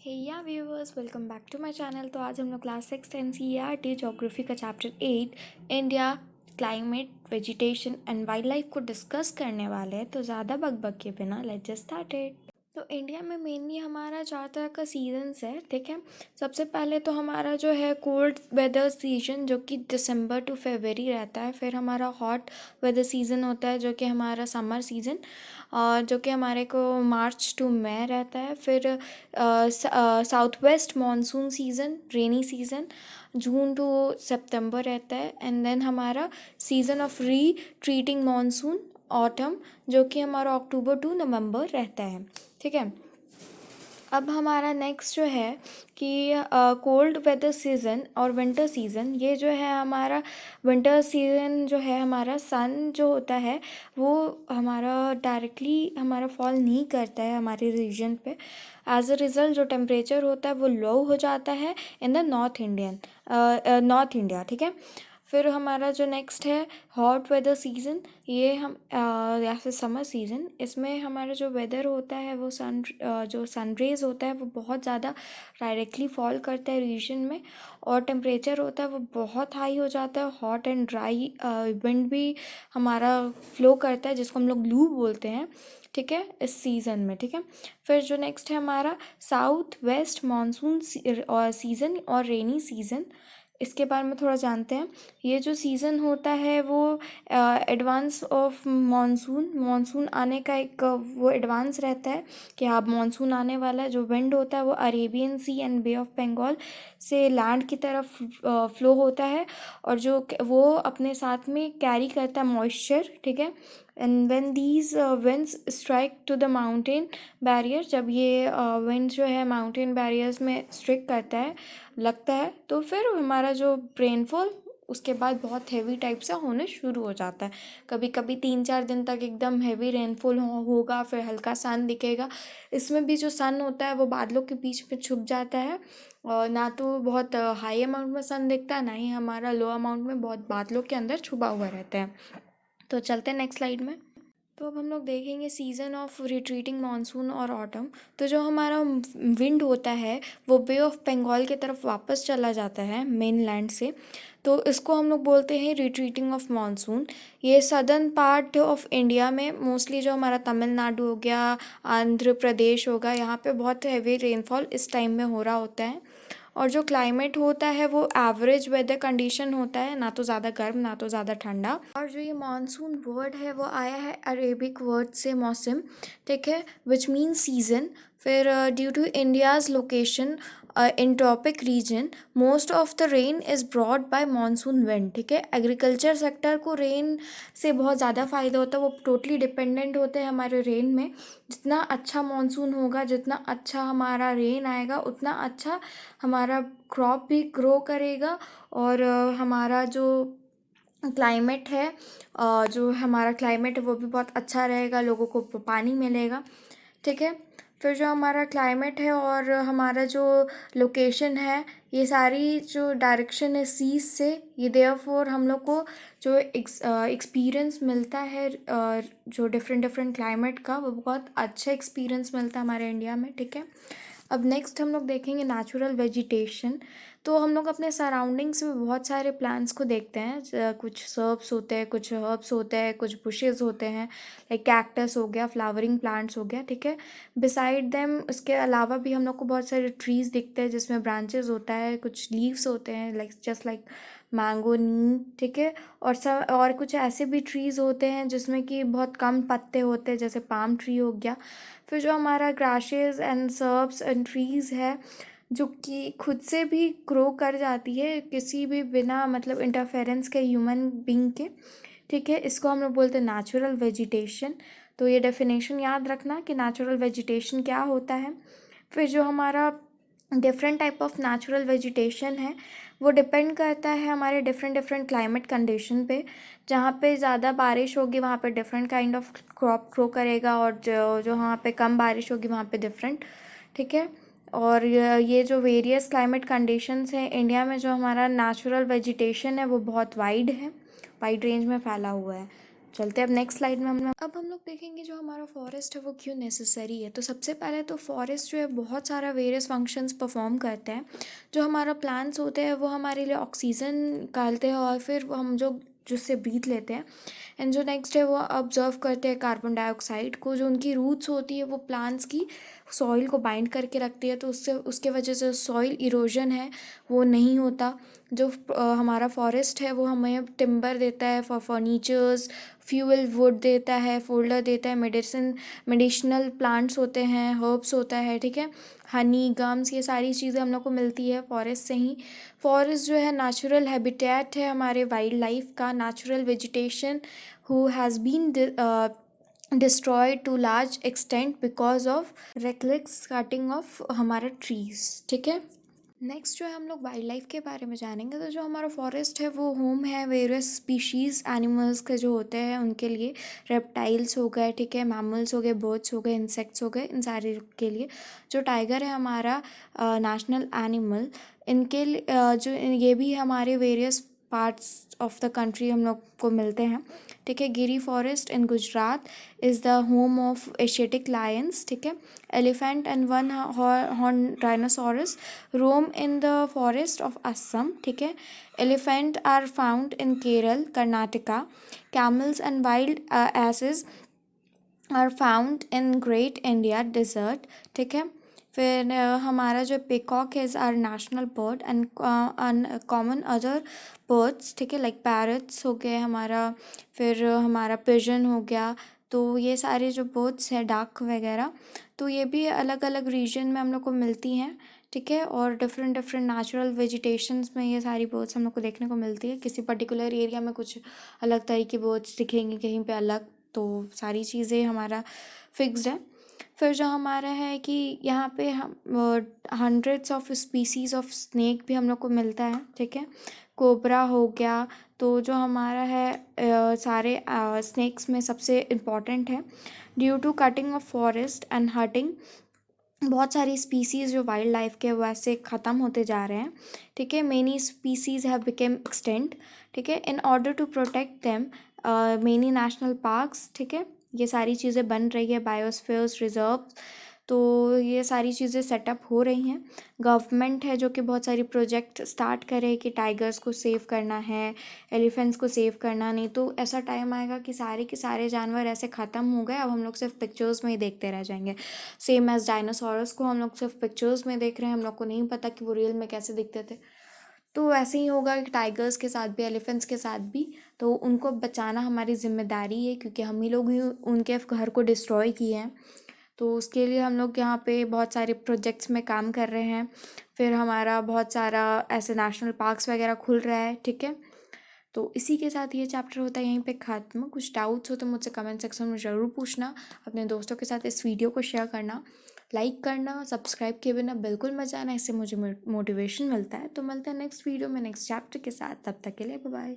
Hey ya viewers, welcome back to my channel. तो आज हम लोग क्लास 6 एनसीईआरटी ज्योग्राफी का chapter 8 India climate vegetation and wild life को डिस्कस करने वाले हैं। तो ज़्यादा बकबक के बिना लेट्स जस्ट स्टार्टेड। तो इंडिया में मेनली हमारा 4 तरह का सीजन्स है, ठीक है। सबसे पहले तो हमारा जो है कोल्ड वेदर सीजन जो कि दिसंबर टू फरवरी रहता है। फिर हमारा हॉट वेदर सीज़न होता है जो कि हमारा समर सीज़न जो कि हमारे को मार्च टू मई रहता है। फिर south west monsoon season rainy season June to सितंबर रहता है। एंड देन हमारा season of retreating monsoon autumn जो कि हमारा अक्टूबर टू नवंबर रहता है, ठीक है। अब हमारा नेक्स्ट जो है कि कोल्ड वेदर सीज़न और विंटर सीज़न, ये जो है हमारा विंटर सीज़न जो है हमारा सन जो होता है वो हमारा डायरेक्टली हमारा फॉल नहीं करता है हमारे रीजन पे। एज अ रिज़ल्ट जो टेम्परेचर होता है वो लो हो जाता है इन द नॉर्थ इंडिया, ठीक है। फिर हमारा जो नेक्स्ट है हॉट वेदर सीज़न, ये हम या फिर समर सीज़न, इसमें हमारा जो वेदर होता है वो जो सन रेज़ होता है वो बहुत ज़्यादा डायरेक्टली फॉल करता है रीजन में, और टेम्परेचर होता है वो बहुत हाई हो जाता है। हॉट एंड ड्राई विंड भी हमारा फ्लो करता है जिसको हम लोग लू बोलते हैं, ठीक है, इस सीज़न में, ठीक है। फिर जो नेक्स्ट है हमारा साउथ वेस्ट मानसून सीज़न और रेनी सीज़न, इसके बारे में थोड़ा जानते हैं। ये जो सीज़न होता है वो एडवांस ऑफ मानसून आने का एक वो एडवांस रहता है कि हाँ मानसून आने वाला है। जो विंड होता है वो Arabian Sea and Bay of Bengal से लैंड की तरफ फ्लो होता है, और जो वो अपने साथ में कैरी करता है मॉइस्चर, ठीक है। And when these winds strike to the mountain barrier, जब ये विंड जो है माउंटेन बैरियर्स में स्ट्रिक करता है लगता है, तो फिर हमारा जो रेनफॉल उसके बाद बहुत हेवी टाइप से होने शुरू हो जाता है। कभी कभी 3-4 दिन तक एकदम हेवी रेनफॉल होगा, फिर हल्का सन दिखेगा। इसमें भी जो सन होता है वो बादलों के बीच में छुप जाता है, और ना तो बहुत हाई अमाउंट में सन दिखता है, ना ही हमारा लो अमाउंट में बहुत बादलों के अंदर छुपा हुआ रहता है। तो चलते हैं नेक्स्ट स्लाइड में। तो अब हम लोग देखेंगे सीज़न ऑफ रिट्रीटिंग मानसून और ऑटम। तो जो हमारा विंड होता है वो बे ऑफ बंगाल की तरफ वापस चला जाता है मेन लैंड से, तो इसको हम लोग बोलते हैं रिट्रीटिंग ऑफ मानसून। ये सदर्न पार्ट ऑफ इंडिया में मोस्टली जो हमारा तमिलनाडु हो गया, आंध्र प्रदेश होगा, यहाँ पे बहुत हैवी रेनफॉल इस टाइम में हो रहा होता है। और जो क्लाइमेट होता है वो एवरेज वेदर कंडीशन होता है, ना तो ज़्यादा गर्म ना तो ज़्यादा ठंडा। और जो ये मानसून वर्ड है वो आया है अरेबिक वर्ड से मौसम, ठीक है, विच मीन सीजन। फिर due to India's location in tropic region most of the rain is brought by monsoon wind, ठीक है। एग्रीकल्चर सेक्टर को रेन से बहुत ज़्यादा फ़ायदा होता है, वो टोटली डिपेंडेंट होते हैं हमारे रेन में। जितना अच्छा मानसून होगा, जितना अच्छा हमारा रेन आएगा, उतना अच्छा हमारा क्रॉप भी ग्रो करेगा, और हमारा जो क्लाइमेट है जो हमारा क्लाइमेट है वो भी बहुत अच्छा रहेगा, लोगों को पानी मिलेगा, ठीक है। फिर जो हमारा क्लाइमेट है और हमारा जो लोकेशन है, ये सारी जो डायरेक्शन है सीज से, ये देयरफॉर हम लोग को जो एक्सपीरियंस मिलता है जो डिफरेंट डिफरेंट क्लाइमेट का, वो बहुत अच्छा एक्सपीरियंस मिलता है हमारे इंडिया में, ठीक है। अब नेक्स्ट हम लोग देखेंगे नेचुरल वेजिटेशन। तो हम लोग अपने सराउंडिंग्स में बहुत सारे प्लांट्स को देखते हैं, कुछ सर्ब्स होते हैं, कुछ हर्ब्स होते हैं, कुछ बुशेस होते हैं, लाइक कैक्टस हो गया, फ्लावरिंग प्लांट्स हो गया, ठीक है। बिसाइड देम उसके अलावा भी हम लोग को बहुत सारे ट्रीज़ दिखते हैं जिसमें ब्रांचेस होता है, कुछ लीव्स होते हैं, लाइक जस्ट लाइक मैंगो नीम, ठीक है। और कुछ ऐसे भी ट्रीज़ होते हैं जिसमें कि बहुत कम पत्ते होते हैं, जैसे पाम ट्री हो गया। फिर जो हमारा grasses and shrubs and trees है जो कि खुद से भी ग्रो कर जाती है किसी भी बिना मतलब इंटरफेरेंस के ह्यूमन बींग के, ठीक है, इसको हम लोग बोलते हैं नेचुरल वेजिटेशन। तो ये डेफिनेशन याद रखना कि नेचुरल वेजिटेशन क्या होता है। फिर जो हमारा different type of natural vegetation है वो डिपेंड करता है हमारे डिफरेंट डिफरेंट क्लाइमेट कंडीशन पे। जहाँ पे ज़्यादा बारिश होगी वहाँ पे different kind of crop grow करेगा, और जो जो वहाँ पे कम बारिश होगी वहाँ पे डिफरेंट, ठीक है। और ये जो वेरियस क्लाइमेट कंडीशंस हैं इंडिया में, जो हमारा नेचुरल वेजिटेशन है वो बहुत वाइड है, वाइड रेंज में फैला हुआ है। चलते हैं अब नेक्स्ट स्लाइड में। हम लोग देखेंगे जो हमारा फॉरेस्ट है वो क्यों नेसेसरी है। तो सबसे पहले तो फॉरेस्ट जो है बहुत सारा वेरियस फंक्शंस परफॉर्म करते हैं। जो हमारा प्लांट्स होते हैं वो हमारे लिए ऑक्सीजन निकालते हैं और फिर वो हम जो जिससे ब्रीथ लेते हैं। एंड जो नेक्स्ट है वो ऑब्जर्व करते हैं कार्बन डाइऑक्साइड को। जो उनकी रूट्स होती है वो प्लांट्स की सॉइल को बाइंड करके रखती है, तो उससे उसके वजह से सॉइल इरोजन है वो नहीं होता। जो हमारा फॉरेस्ट है वो हमें टिम्बर देता है फॉर फर्नीचर्स, फ्यूल वुड देता है, फोल्डर देता है, मेडिसिनल प्लांट्स होते हैं, हर्ब्स होता है, ठीक है, हनी, गम्स, ये सारी चीज़ें हम लोग को मिलती है फॉरेस्ट से ही। फॉरेस्ट जो है नेचुरल हैबिटेट है हमारे वाइल्ड लाइफ का, natural vegetation who has been destroyed to large extent because of reckless cutting of हमारा ट्रीज, ठीक है। नेक्स्ट जो है हम लोग वाइल्ड लाइफ के बारे में जानेंगे। तो जो हमारा फॉरेस्ट है वो होम है वेरियस स्पीशीज़ एनिमल्स के जो होते हैं उनके लिए। रेप्टाइल्स हो गए, ठीक है, मैमल्स हो गए, बर्ड्स हो गए, इंसेक्ट्स हो गए, इन सारे के लिए। जो टाइगर है हमारा नेशनल एनिमल, इनके जो ये भी हमारे various parts of the country हम लोग को मिलते हैं, ठीक है। Gir forest in Gujarat is the home of Asiatic lions, ठीक है। Elephant and one horn dinosaurs roam in the forest of Assam, ठीक है। Elephant are found in Kerala, Karnataka. Camels and wild asses are found in Great India Desert, ठीक है। फिर हमारा जो peacock है our national bird and common other birds, ठीक है, लाइक पैरट्स हो गए हमारा, फिर हमारा पिजन हो गया। तो ये सारे जो बर्ड्स हैं डाक वगैरह, तो ये भी अलग अलग रीजन में हम लोग को मिलती हैं, ठीक है। और डिफरेंट डिफरेंट नेचुरल वेजिटेशंस में ये सारी बर्ड्स हम लोग को देखने को मिलती है। किसी पर्टिकुलर एरिया में कुछ अलग तरह की बर्ड्स दिखेंगी, कहीं पे अलग, तो सारी चीज़ें हमारा फिक्स्ड है। फिर जो हमारा है कि यहाँ पे हम hundreds of species of snake भी हम लोग को मिलता है, ठीक है। कोबरा हो गया, तो जो हमारा है सारे स्नेक्स में सबसे इम्पॉर्टेंट है। Due to cutting of forest and hurting, बहुत सारी स्पीसीज़ जो वाइल्ड लाइफ के वैसे ख़त्म होते जा रहे हैं, ठीक है। Many species have become extent, ठीक है। In order to protect them many national parks, ठीक है, ये सारी चीज़ें बन रही है, बायोस्फीयर्स रिजर्व, तो ये सारी चीज़ें सेटअप हो रही हैं। गवर्नमेंट है जो कि बहुत सारी प्रोजेक्ट स्टार्ट करे कि टाइगर्स को सेव करना है, एलिफेंट्स को सेव करना, नहीं तो ऐसा टाइम आएगा कि सारे के सारे जानवर ऐसे ख़त्म हो गए, अब हम लोग सिर्फ पिक्चर्स में ही देखते रह जाएंगे। सेम एज डायनासोरस को हम लोग सिर्फ पिक्चर्स में देख रहे हैं, हम लोग को नहीं पता कि वो रियल में कैसे दिखते थे। तो ऐसे ही होगा कि टाइगर्स के साथ भी, एलिफेंट्स के साथ भी, तो उनको बचाना हमारी जिम्मेदारी है, क्योंकि हम ही लोग ही उनके घर को डिस्ट्रॉय किए हैं। तो उसके लिए हम लोग यहाँ पे बहुत सारे प्रोजेक्ट्स में काम कर रहे हैं। फिर हमारा बहुत सारा ऐसे नेशनल पार्क्स वगैरह खुल रहा है, ठीक है। तो इसी के साथ ये चैप्टर होता है यहीं पे ख़त्म। कुछ डाउट्स हो तो मुझसे कमेंट सेक्शन में ज़रूर पूछना। अपने दोस्तों के साथ इस वीडियो को शेयर करना, लाइक करना, सब्सक्राइब किए बिना बिल्कुल मत जाना, इससे मुझे मोटिवेशन मिलता है। तो मिलते हैं नेक्स्ट वीडियो में नेक्स्ट चैप्टर के साथ, तब तक के लिए बाय बाय।